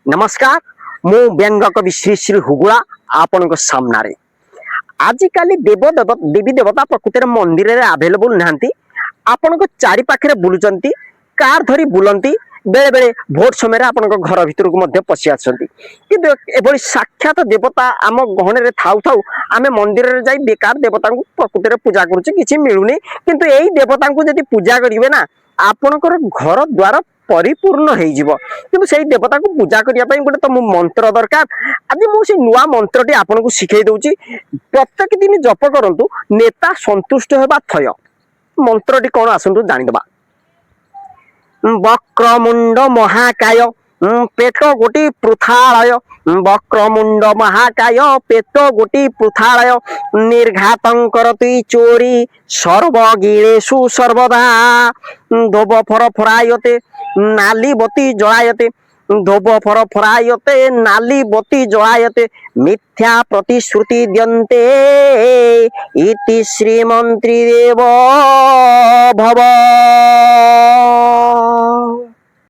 नमस्कार मु व्यंग कवि श्री श्री हुगुला आपण सामने आजिकाली देवी देवता प्रकृति मंदिर में आवेलेबल नहांती आपण चारि पाखे बुलुचंती कार धरी बुलंती बेले बेले भोट समय आपण घर भितर को पशि आसती कि साक्षात देवता आम गहन थाउ थाउ आम मंदिर में जाई बेकार देवता को प्रकृति पूजा करुचे किसी मिलूनी किंतु यही देवता को जब पूजा करेंगे ना आपणकर घर द्वार परिपूर्ण हो से देवता को पूजा करने गोटे तो मंत्र दरकार आज मुझे नुआ मंत्रटी आपन को शिखई दूची प्रत्येक दिन जप करंतु नेता संतुष्ट होगा थय मंत्रटी कौन आसतु जानीदबा वक्रमुंड महाकाय पेट गोटी पृथालय वक्रमुंड महाकाय पेट गोटी पृथालय निर्घातं करति चोरी सर्वगीरेषु सर्वदा धोब फर फरायते नाली बती जलायते धोब फर फरायते नाली बती जलायते मिथ्या प्रतिश्रुति द्यन्ते इति श्रीमंत्री देव भव।